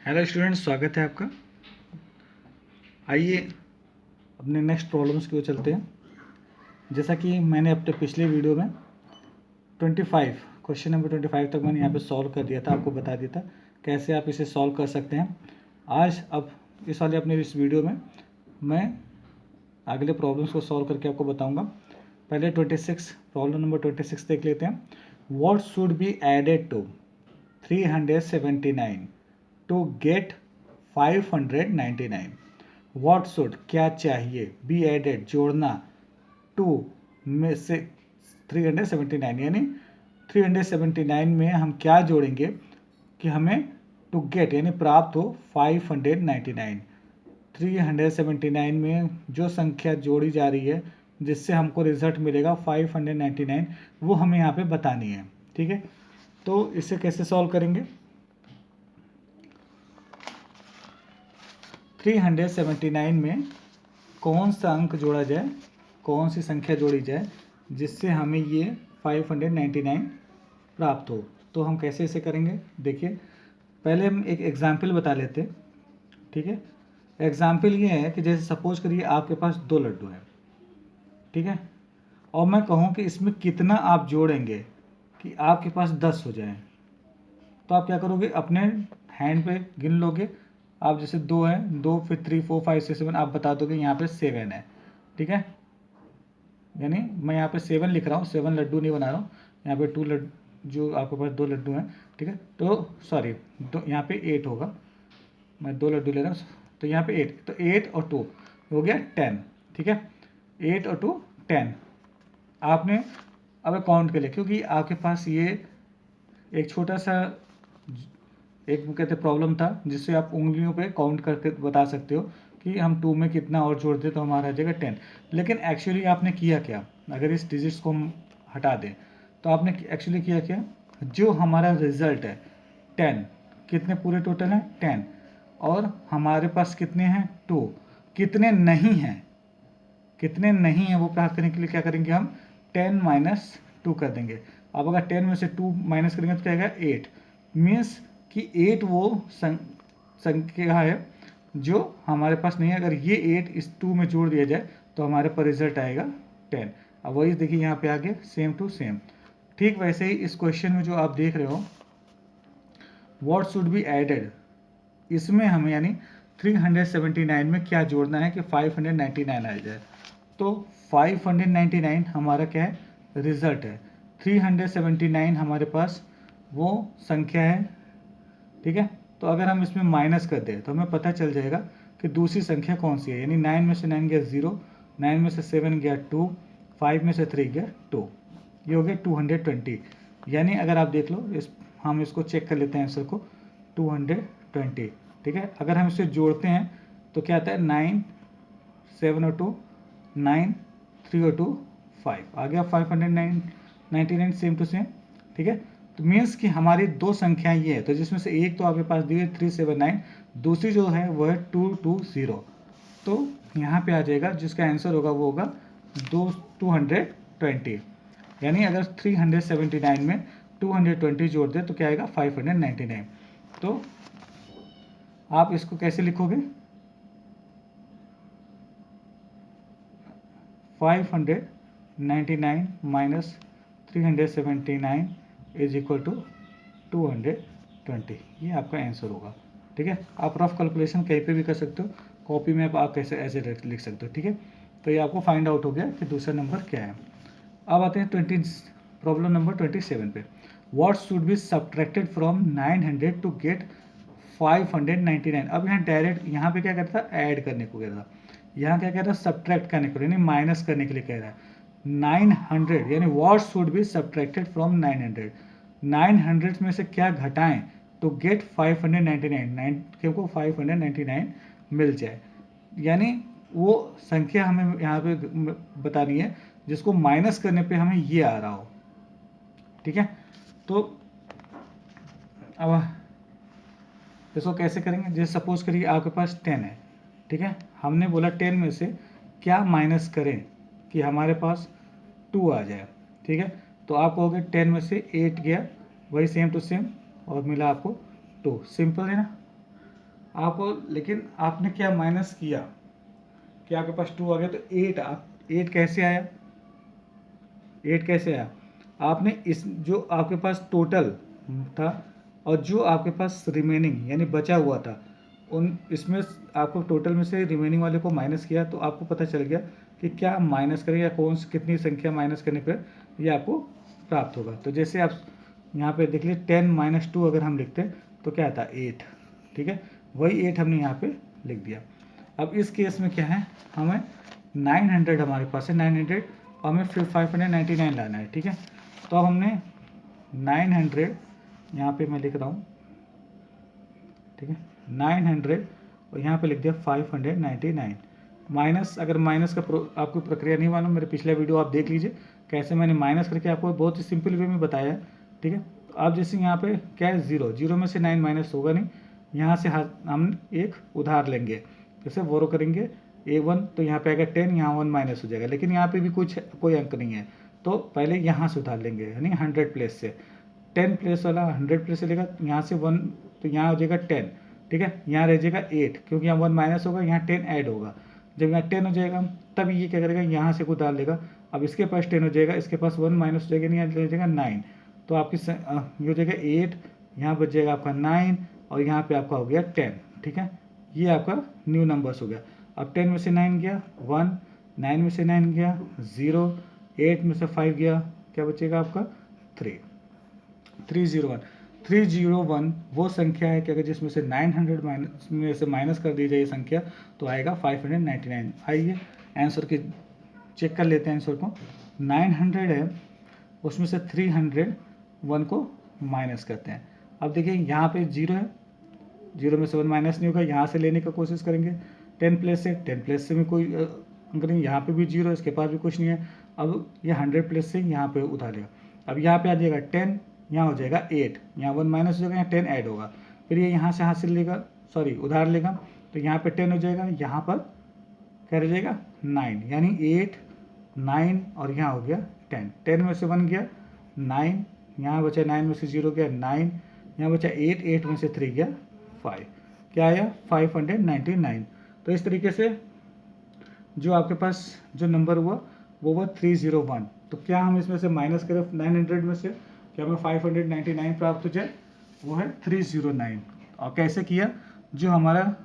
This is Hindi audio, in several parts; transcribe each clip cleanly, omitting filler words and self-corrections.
हेलो स्टूडेंट्स, स्वागत है आपका। आइए अपने नेक्स्ट प्रॉब्लम्स की ओर चलते हैं। जैसा कि मैंने अपने पिछले वीडियो में 25 क्वेश्चन नंबर 25 तक मैंने यहाँ पे सॉल्व कर दिया था, आपको बता दिया था कैसे आप इसे सॉल्व कर सकते हैं। आज अब इस वाले अपने इस वीडियो में मैं अगले प्रॉब्लम्स को सॉल्व करके आपको बताऊँगा। पहले 26 प्रॉब्लम नंबर 26 देख लेते हैं। What should be added to 379 to get 599। What should क्या चाहिए, बी एडेड जोड़ना, टू में से 379 यानी 379 में हम क्या जोड़ेंगे कि हमें टू गेट यानी प्राप्त हो 599। 379 में जो संख्या जोड़ी जा रही है जिससे हमको रिजल्ट मिलेगा 599, वो हमें यहाँ पे बतानी है। ठीक है, तो इसे कैसे सॉल्व करेंगे। 379 में कौन सा अंक जोड़ा जाए, कौन सी संख्या जोड़ी जाए जिससे हमें ये 599 प्राप्त हो। तो हम कैसे इसे करेंगे, देखिए पहले हम एक एग्जाम्पल बता लेते हैं। ठीक है, एग्जाम्पल ये है कि जैसे सपोज करिए आपके पास 2 लड्डू हैं। ठीक है, और मैं कहूँ कि इसमें कितना आप जोड़ेंगे कि आपके पास 10 हो जाए, तो आप क्या करोगे, अपने हैंड पे गिन लोगे। आप जैसे 2 है, 2 फिर 3 4 5 6 7 आप बता दोगे यहाँ पे 7 है। ठीक है, यानी मैं यहाँ पे 7 लिख रहा हूँ, 7 लड्डू नहीं बना रहा हूँ। यहाँ पे 2 लड्डू, जो आपके पास 2 लड्डू हैं। ठीक है, तो सॉरी, यहाँ पे 8 होगा, मैं 2 लड्डू ले रहा हूँ, तो यहाँ पे 8, तो 8 और 2 हो गया 10। ठीक है, 8 और 2 10 आपने अब काउंट कर लिया, क्योंकि आपके पास ये एक छोटा सा एक कहते प्रॉब्लम था जिससे आप उंगलियों पे काउंट करके बता सकते हो कि हम 2 में कितना और जोड़ दें तो हमारा आ जाएगा 10। लेकिन एक्चुअली आपने किया क्या, अगर इस डिजिट्स को हम हटा दें तो आपने एक्चुअली किया क्या, जो हमारा रिजल्ट है 10, कितने पूरे टोटल हैं 10, और हमारे पास कितने हैं 2, कितने नहीं हैं, कितने नहीं हैं वो प्राप्त करने के लिए क्या करेंगे हम 10 माइनस 2 कर देंगे। अब अगर 10 में से 2 माइनस करेंगे तो क्या आएगा 8, मीन्स कि 8 वो संख्या है जो हमारे पास नहीं है। अगर ये 8 इस 2 में जोड़ दिया जाए तो हमारे पास रिजल्ट आएगा 10। अब वही देखिए यहाँ पे आगे सेम टू सेम। ठीक वैसे ही इस क्वेश्चन में जो आप देख रहे हो व्हाट शुड बी एडेड, इसमें हमें यानी 379 में क्या जोड़ना है कि 599 आ जाए। तो 599 हमारा क्या है, रिजल्ट है। 379 हमारे पास वो संख्या है। ठीक है, तो अगर हम इसमें माइनस कर दें तो हमें पता चल जाएगा कि दूसरी संख्या कौन सी है। यानी 9 में से 9 गया 0, 9 में से 7 गया 2, 5 में से 3 गया 2, ये हो गया 220। यानी अगर आप देख लो हम इसको चेक कर लेते हैं आंसर को, 220। ठीक है, अगर हम इसे जोड़ते हैं तो क्या आता है 9 7 और 2 9, 3 और 2 5, आ गया 599 सेम टू सेम। ठीक है, तो मीन्स कि हमारी दो संख्याएं ये है, तो जिसमें से एक तो आपके पास दी है 379, दूसरी जो है वो है 220। तो यहाँ पे आ जाएगा जिसका आंसर होगा वो होगा 220। यानी अगर 379 में 220 जोड़ दे तो क्या आएगा 599। तो आप इसको कैसे लिखोगे, 599 माइनस 379 इज इक्वल टू 220, ये आपका आंसर होगा। ठीक है, आप रफ कैलकुलेशन कहीं पे भी कर सकते हो, कॉपी में आप कैसे ऐसे लिख सकते हो। ठीक है, तो ये आपको फाइंड आउट हो गया कि दूसरा नंबर क्या है। अब आते हैं प्रॉब्लम नंबर 27 पे। What should be subtracted from 900 to get 599। अब यहाँ डायरेक्ट यहाँ पे क्या करता है, ऐड करने को कह रहा था, यहाँ क्या कह रहा है सब्ट्रैक्ट करने को यानी माइनस करने के लिए कह रहा है। 900 यानी what should be subtracted from 900, 900 में से क्या घटाएं तो गेट 599 को 599 मिल जाए। यानी वो संख्या हमें यहाँ पे बतानी है जिसको माइनस करने पे हमें ये आ रहा हो। ठीक है, तो अब इसको कैसे करेंगे, जैसे सपोज करिए आपके पास 10 है। ठीक है, हमने बोला 10 में से क्या माइनस करें कि हमारे पास 2 आ जाए। ठीक है, तो आप कहोगे 10 में से 8 गया, वही सेम टू सेम, और मिला आपको 2। सिंपल है ना। आपको, लेकिन आपने क्या माइनस किया कि आपके पास 2 आ गया, तो 8 कैसे आया, 8 कैसे आया, आपने इस जो आपके पास टोटल था और जो आपके पास रिमेनिंग यानी बचा हुआ था, उन इसमें आपको टोटल में से रिमेनिंग वाले को माइनस किया, तो आपको पता चल गया कि क्या माइनस करें या कौन सी कितनी संख्या माइनस करने पर ये आपको प्राप्त होगा। तो जैसे आप यहाँ पे देख लीजिए 10 - 2 अगर हम लिखते तो क्या आता 8, ठीक है, वही 8 हमने यहाँ पे लिख दिया। अब इस केस में क्या है, हमें 900 हमारे पास है, 900 और हमें फिर 599 लाना है, ठीक है। तो अब हमने 900 यहाँ पे मैं लिख रहा हूँ, ठीक है, 900 और यहाँ पे लिख दिया 599 माइनस। अगर माइनस का आपको प्रक्रिया नहीं मालूम, मेरे पिछले वीडियो आप देख लीजिए कैसे मैंने माइनस करके आपको बहुत ही सिंपल वे में बताया है, ठीक है। तो आप जैसे यहाँ पे क्या है, 0 में से 9 माइनस होगा नहीं, यहाँ से हम एक उधार लेंगे, जैसे बोरो करेंगे A1, तो यहाँ पे आएगा 10, यहाँ 1 माइनस हो जाएगा, लेकिन यहाँ पे भी कोई अंक नहीं है, तो पहले यहाँ से उधार लेंगे, यानी 100 प्लेस से, 10 प्लेस वाला 100 प्लेस से लेगा, यहाँ से 1, तो यहाँ हो जाएगा 10, ठीक है, यहाँ रह जाएगा 8, क्योंकि यहाँ 1 माइनस होगा, यहाँ 10 ऐड होगा। जब यहाँ 10 हो जाएगा तब ये क्या करेगा, यहाँ से उधार लेगा। अब इसके पास 10 हो जाएगा, इसके पास 1 माइनस हो जाएगा, नहीं ले जाएगा 9, तो आपकी ये हो जाएगा 8, यहाँ बच जाएगा आपका 9 और यहाँ पे आपका हो गया 10, ठीक है। ये आपका न्यू नंबर्स हो गया। अब 10 में से 9 गया 1, 9 में से 9 गया 0, 8 में से 5 गया, क्या बचेगा आपका 3, 301 वो संख्या है कि अगर जिसमें से 900 माइनस में से माइनस कर दी जाए ये संख्या, तो आएगा 599। आइए आंसर की चेक कर लेते हैं आंसर को। 900 है, उसमें से 301 को माइनस करते हैं। अब देखिए यहाँ पे 0 है, 0 में से 1 माइनस नहीं होगा, यहाँ से लेने का कोशिश करेंगे 10 प्लस से, 10 प्लस से भी कोई अंक नहीं, यहाँ पे भी 0 है, इसके पास भी कुछ नहीं है। अब ये 100 प्लस से यहाँ पे उधार लेगा। अब यहाँ पे आ जाएगा 10, यहाँ हो जाएगा 8, यहाँ 1 माइनस हो जाएगा, यहाँ 10 ऐड होगा, फिर ये यहाँ से हासिल लेगा, सॉरी उधार लेगा, तो यहाँ पे 10 हो जाएगा, यहाँ पर क्या रह जाएगा 9, यानी 8 9 और यहाँ हो गया 10, 10 में से 1 गया 9, यहाँ बचा 9 में से 0 गया 9, यहाँ बचा 8, 8 में से 3 गया 5, क्या आया 599। तो इस तरीके से जो आपके पास जो नंबर हुआ वो हुआ 301। तो क्या हम इसमें से माइनस करें 900 में से, क्या हमें 599 प्राप्त हो जाए, वो है 309। और कैसे किया, जो हमारा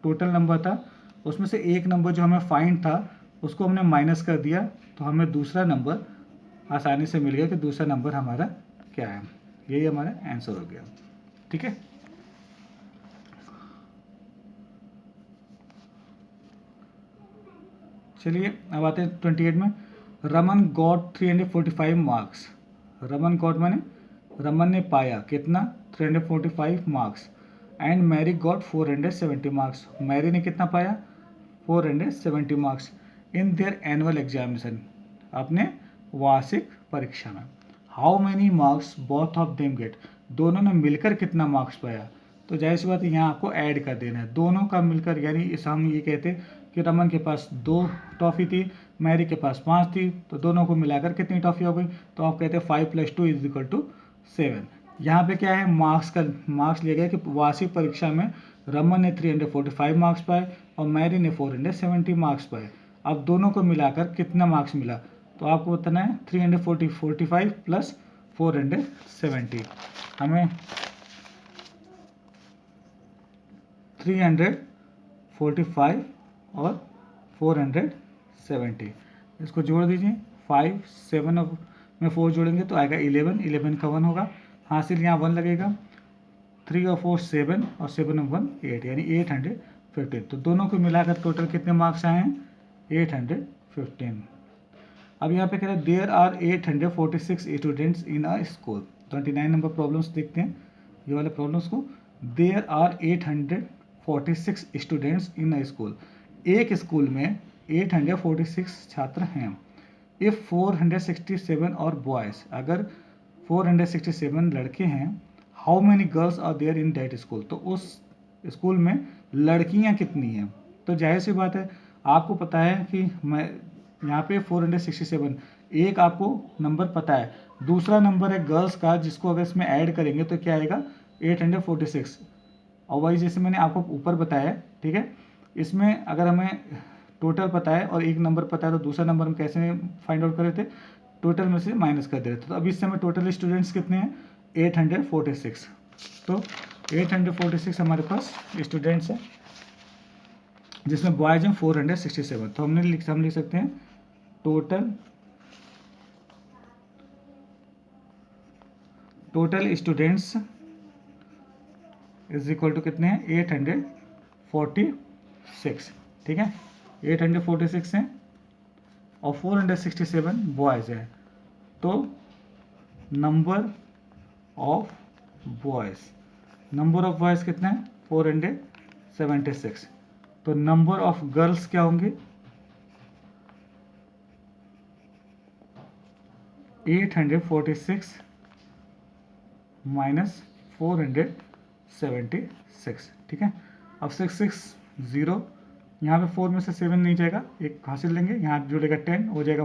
टोटल नंबर था उसमें से एक नंबर जो हमें फाइंड था उसको हमने माइनस कर दिया, तो हमें दूसरा नंबर आसानी से मिल गया कि दूसरा नंबर हमारा क्या है, यही हमारा आंसर हो गया, ठीक है। चलिए अब आते हैं 28 में। Raman got 345 marks. Raman got माने रमन ने पाया कितना 345 marks, and Mary got 470 marks. Mary ने कितना पाया 470 marks in their annual examination, अपने वार्षिक परीक्षा में। How many marks both of them get, दोनों ने मिलकर कितना मार्क्स पाया। तो जाहिर सी बात है यहाँ आपको ऐड कर देना है, दोनों का मिलकर, यानी इस हम ये कहते हैं कि रमन के पास 2 टॉफ़ी थी, मैरी के पास 5 थी, तो दोनों को मिलाकर कितनी टॉफ़ी हो गई, तो आप कहते हैं 5 + 2 = 7। यहाँ पे क्या है, मार्क्स लिया गया कि वार्षिक परीक्षा में रमन ने 345 मार्क्स पाए और मैरी ने 470 मार्क्स पाए। अब दोनों को मिलाकर कितना मार्क्स मिला, तो आपको बताना है 345 + 470। हमें 345 और 470 इसको जोड़ दीजिए, 5 7 में 4 जोड़ेंगे तो आएगा 11, 11 का 1 होगा, हासिल यहाँ 1 लगेगा, 3 और 4 7 और 7 और 1 8, यानी 815। तो दोनों को मिलाकर टोटल कितने मार्क्स आए हैं 815। अब यहाँ पे कह रहे हैं there are 846 students in a school. 29 number problems देखते हैं, ये वाले प्रॉब्लम्स को। There are 846 students in a school, एक स्कूल में 846 छात्र हैं। इफ़ 467 और बॉयज़, अगर 467 लड़के हैं, how many girls are there in that school, तो उस स्कूल में लड़कियां कितनी हैं। तो जाहिर सी बात है, आपको पता है कि मैं यहाँ पे 467 एक आपको नंबर पता है, दूसरा नंबर है गर्ल्स का जिसको अगर इसमें ऐड करेंगे तो क्या आएगा 846, और वही जैसे मैंने आपको ऊपर बताया, ठीक है, इसमें अगर हमें टोटल पता है और एक नंबर पता है तो दूसरा नंबर हम कैसे फाइंड आउट कर रहे थे, टोटल में से माइनस कर दे रहे थे। तो अभी इस समय टोटल स्टूडेंट्स कितने हैं, 846। तो 846 हमारे पास स्टूडेंट्स हैं, जिसमें बॉयज़ हैं 467। तो हम लिख सकते हैं total students is equal to कितने हैं, 846, ठीक है, 846 हैं और 467 बॉयज़ है। तो नंबर ऑफ बॉयज़ कितना है, 476। तो नंबर ऑफ गर्ल्स क्या होंगे, 846 माइनस 476, ठीक है। अब 660, यहाँ पे 4 में से 7 नहीं जाएगा, एक हासिल लेंगे, यहाँ जुड़ेगा 10, हो जाएगा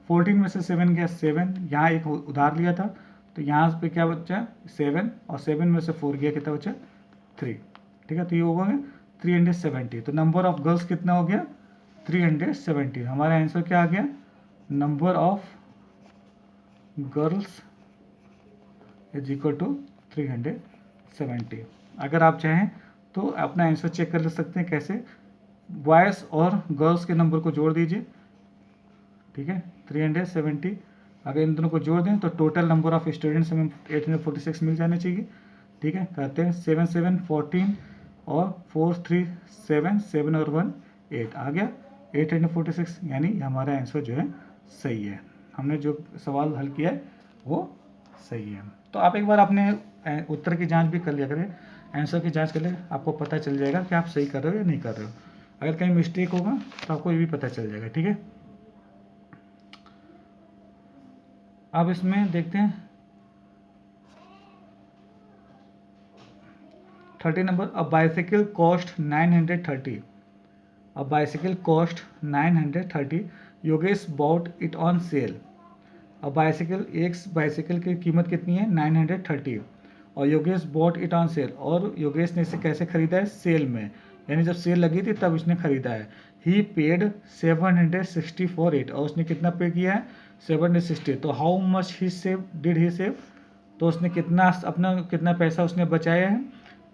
14 में से 7 गया 7, यहाँ एक उधार लिया था तो यहाँ पे क्या बचा 7, और 7 में से 4 गया, कितना बचा 3, ठीक है। तो ये होगा 370। तो नंबर ऑफ गर्ल्स कितना हो गया, 370। हमारा आंसर क्या आ गया, number of girls is equal to 370। अगर आप चाहें तो अपना आंसर चेक कर ले सकते हैं, कैसे, बॉयज़ और गर्ल्स के नंबर को जोड़ दीजिए, ठीक है, 370। अगर इन दोनों को जोड़ दें तो टोटल नंबर ऑफ स्टूडेंट्स हमें 846 मिल जाने चाहिए, ठीक है। कहते हैं 7 7 14 और 4 3 7 7 और 1 8 आ गया 846, यानी हमारा आंसर जो है सही है। हमने जो सवाल हल किया है वो सही है। तो आप एक बार अपने उत्तर की जांच भी कर लिया करें, आंसर की जांच कर ले, आपको पता चल जाएगा कि आप सही कर रहे हो या नहीं कर रहे हो। अगर कहीं मिस्टेक होगा तो आपको ये भी पता चल जाएगा, ठीक है। अब इसमें देखते हैं 30 number, a bicycle cost 930, a bicycle cost 930, Yogesh bought it on sale. अब बाइसिकल, एक बाइसिकल की कीमत कितनी है, 930, और Yogesh bought it on sale, और योगेश ने इसे कैसे खरीदा है, सेल में, यानी जब सेल लगी थी तब इसने खरीदा है। ही पेड 760 फॉर इट, और उसने कितना पे किया है, 760। तो how much he save, did he save, तो उसने कितना पैसा उसने बचाया है।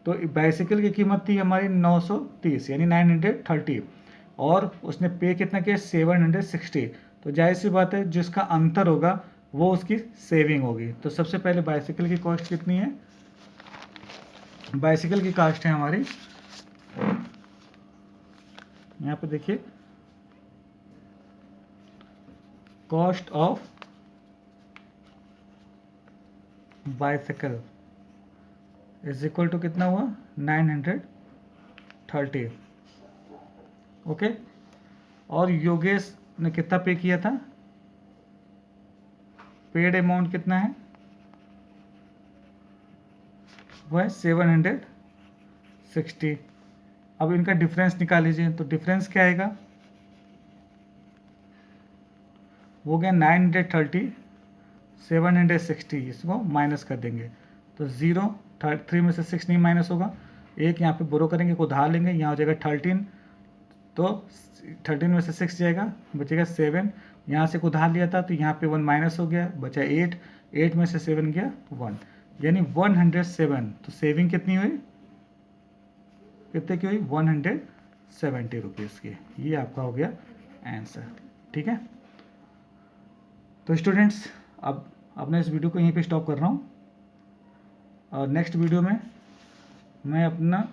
तो बाइसिकल की कीमत थी हमारी 930 यानी 930, और उसने पे कितना किया, 760। तो जाहिर सी बात है जिसका अंतर होगा वो उसकी सेविंग होगी। तो सबसे पहले बाइसिकल की कॉस्ट कितनी है, बाइसिकल की कॉस्ट है हमारी, यहाँ पे देखिए, cost of bicycle is equal to कितना हुआ, 930, ओके। और योगेश ने कितना पे किया था, पेड अमाउंट कितना है, वो है 760। अब इनका डिफरेंस निकाल लीजिए, तो डिफरेंस क्या आएगा, वो गया 930, 760, इसको माइनस कर देंगे तो 0, 3 में से 6 नहीं माइनस होगा, एक यहाँ पे बोरो करेंगे, को उधार लेंगे, यहाँ हो जाएगा 13, तो 13 में से 6 जाएगा, बचेगा 7, यहाँ से उधार लिया था तो यहाँ पे 1 माइनस हो गया, बचा 8 में से 7 गया 1, यानी 107। तो सेविंग कितनी हुई, कितने की हुई, 170 रुपीज़ की। ये आपका हो गया आंसर, ठीक है। तो स्टूडेंट्स, अब अपने इस वीडियो को यहीं पे स्टॉप कर रहा हूँ, और नेक्स्ट वीडियो में मैं अपना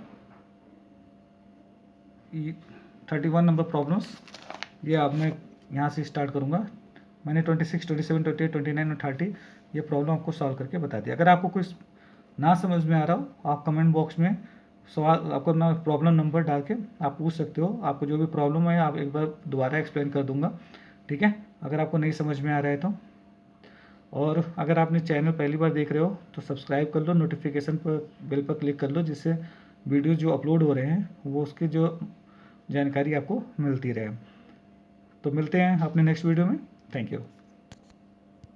31 नंबर प्रॉब्लम्स, ये अब मैं यहाँ से स्टार्ट करूँगा। मैंने 26, 27, 28, 29 और 30 ये प्रॉब्लम आपको सॉल्व करके बता दिया। अगर आपको कुछ ना समझ में आ रहा हो, आप कमेंट बॉक्स में सवाल, आपको अपना प्रॉब्लम नंबर डाल के आप पूछ सकते हो। आपको जो भी प्रॉब्लम है आप एक बार दोबारा एक्सप्लेन कर दूंगा, ठीक है, अगर आपको नहीं समझ में आ रहा है तो। और अगर आपने चैनल पहली बार देख रहे हो तो सब्सक्राइब कर लो, नोटिफिकेशन पर बेल पर क्लिक कर लो, जिससे वीडियो जो अपलोड हो रहे हैं वो उसकी जो जानकारी आपको मिलती रहे। तो मिलते हैं अपने नेक्स्ट वीडियो में, थैंक यू।